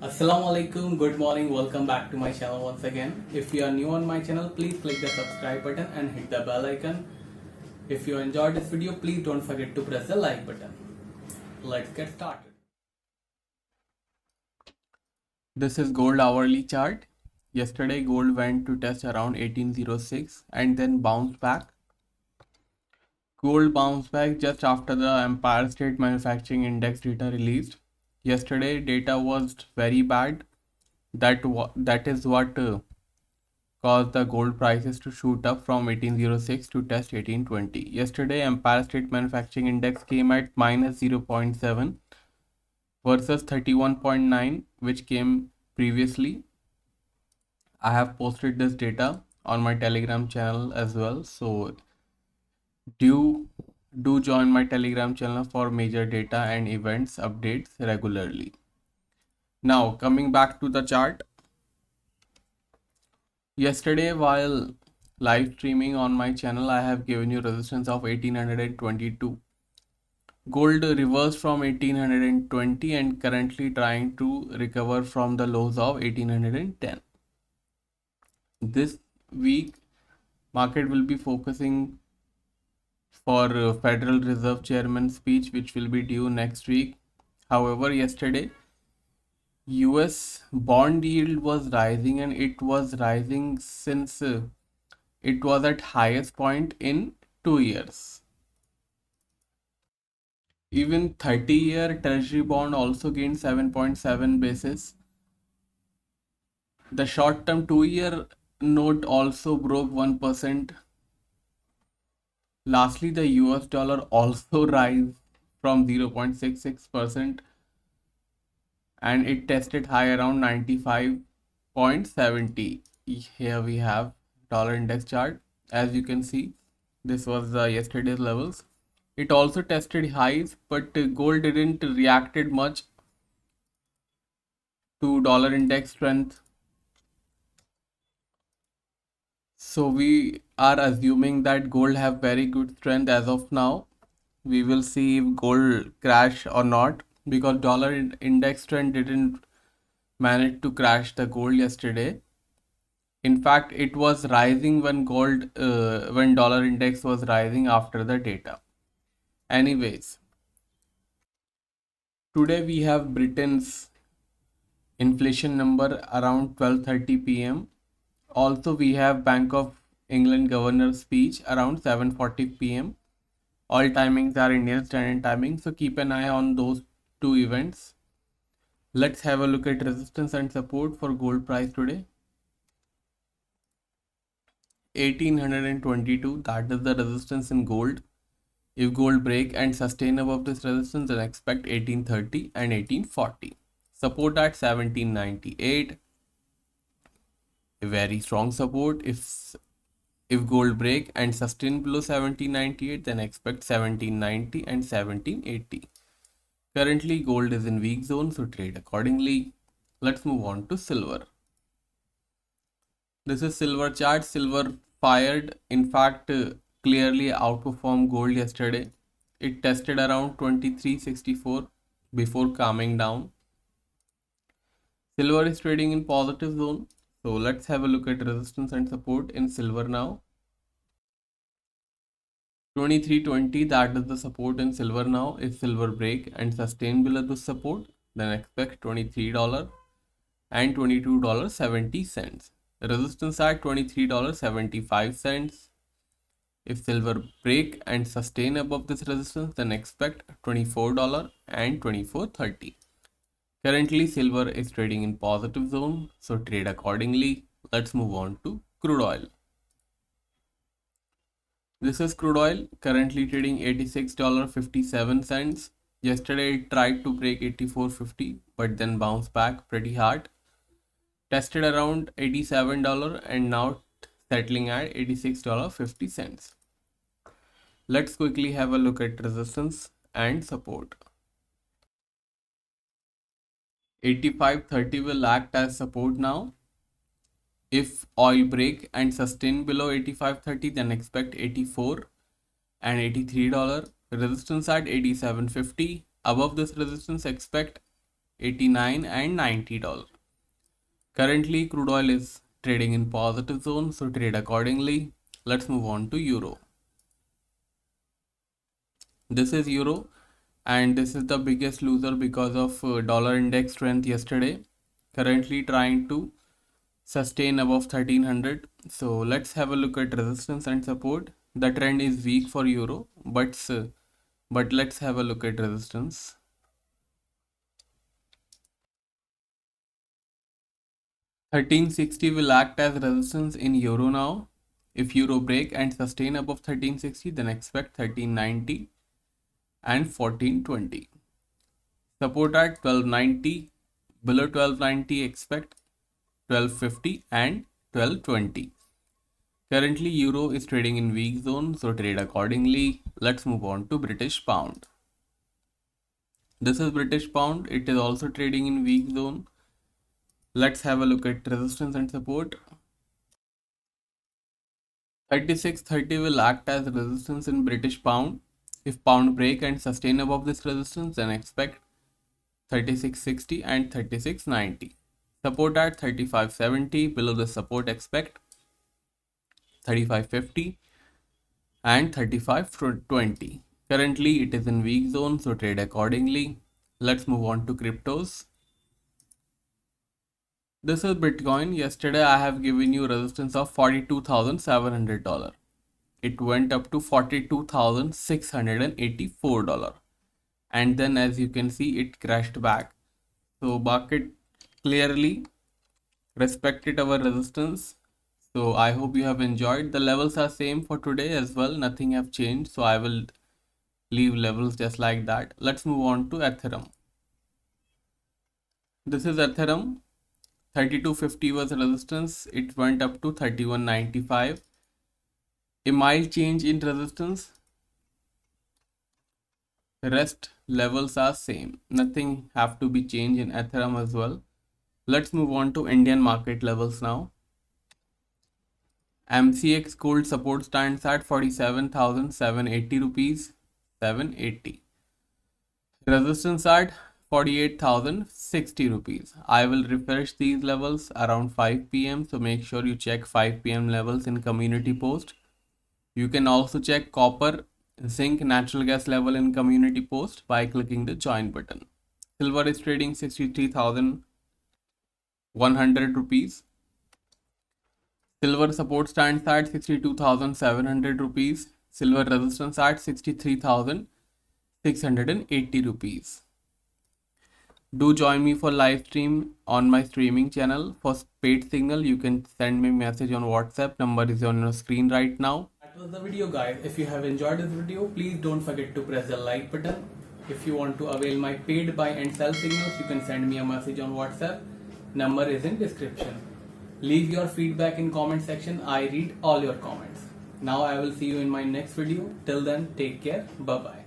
Assalamu alaikum, good morning, welcome back to my channel once again. If you are new on my channel, please click the subscribe button and hit the bell icon. If you enjoyed this video, please don't forget to press the like button. Let's get started. This is gold hourly chart. Yesterday gold went to test around 1806 and then bounced back. Gold bounced back just after the Empire State Manufacturing Index data released. Yesterday data was very bad. That is what caused the gold prices to shoot up from 1806 to test 1820. Yesterday Empire State Manufacturing Index came at minus 0.7 versus 31.9 which came previously. I have posted this data on my Telegram channel as well, so do join my Telegram channel for major data and events updates regularly. Now coming back to the chart. Yesterday while live streaming on my channel, I have given you resistance of 1822. Gold reversed from 1820 and currently trying to recover from the lows of 1810. This week market will be focusing for Federal Reserve Chairman speech which will be due next week. However, yesterday US bond yield was rising and it was rising since it was at highest point in 2 years. Even 30-year treasury bond also gained 7.7 basis. The short-term 2-year note also broke 1%. Lastly, the US dollar also rise from 0.66% and it tested high around 95.70. Here we have dollar index chart. As you can see, this was yesterday's levels. It also tested highs, but gold didn't reacted much to dollar index strength. So we are assuming that gold have very good strength as of now. We will see if gold crash or not, because dollar index trend didn't manage to crash the gold yesterday. In fact, it was rising when when dollar index was rising after the data. Anyways, today we have Britain's inflation number around 12:30 p.m. Also, we have Bank of England governor's speech around 7:40 p.m. All timings are Indian Standard Timing, so keep an eye on those two events. Let's have a look at resistance and support for gold price today. 1822, that is the resistance in gold. If gold break and sustain above this resistance, then expect 1830 and 1840. Support at 1798. A very strong support. If gold break and sustain below 1798, then expect 1790 and 1780. Currently gold is in weak zone, so trade accordingly. Let's move on to silver. This is silver chart. Silver fired, in fact clearly outperformed gold yesterday. It tested around 2364 before calming down. Silver is trading in positive zone. So let's have a look at resistance and support in silver now. 2320, that is the support in silver now. If silver break and sustain below this support, then expect $23 and $22.70. Resistance at $23.75. If silver break and sustain above this resistance, then expect $24 and $24.30. Currently silver is trading in positive zone, so trade accordingly. Let's move on to crude oil. This is crude oil, currently trading $86.57. Yesterday it tried to break 84.50 but then bounced back pretty hard. Tested around $87 and now settling at $86.50. Let's quickly have a look at resistance and support. 85.30 will act as support now. If oil break and sustain below 85.30, then expect 84 and $83. Resistance at 87.50. Above this resistance, expect $89 and $90. Currently, crude oil is trading in positive zone, so trade accordingly. Let's move on to euro. This is euro, and this is the biggest loser because of dollar index strength yesterday. Currently trying to sustain above 1300. So let's have a look at resistance and support. The trend is weak for euro, but let's have a look at resistance. $1360 will act as resistance in euro now. If euro break and sustain above 1360, then expect 1390 and 1420. Support at 1290. Below 1290, expect 1250 and 1220. Currently, euro is trading in weak zone, so trade accordingly. Let's move on to British pound. This is British pound. It is also trading in weak zone. Let's have a look at resistance and support. 3630 will act as resistance in British pound. If pound break and sustain above this resistance, then expect 3660 and 3690. Support at 3570. Below the support, expect 3550 and 3520. Currently, it is in weak zone, so trade accordingly. Let's move on to cryptos. This is Bitcoin. Yesterday, I have given you resistance of $42,700. It went up to $42,684. And then, as you can see, it crashed back. So, market clearly respected our resistance. So, I hope you have enjoyed. The levels are same for today as well. Nothing have changed. So, I will leave levels just like that. Let's move on to Ethereum. This is Ethereum. 3250 was resistance. It went up to 3195. A mild change in resistance. Rest levels are same. Nothing have to be changed in Ethereum as well. Let's move on to Indian market levels now. MCX gold support stands at 47,780 rupees. 780. Resistance at 48,060 rupees. I will refresh these levels around 5 p.m. So make sure you check 5 p.m. levels in community post. You can also check copper, zinc, natural gas level in community post by clicking the join button. Silver is trading 63,100 rupees. Silver support stands at 62,700 rupees. Silver resistance at 63,680 rupees. Do join me for live stream on my streaming channel. For paid signal, you can send me a message on WhatsApp. Number is on your screen right now. That was the video, guys. If you have enjoyed this video, please don't forget to press the like button. If you want to avail my paid buy and sell signals, you can send me a message on WhatsApp. Number is in description. Leave your feedback in comment section. I read all your comments. Now I will see you in my next video. Till then, take care. Bye bye.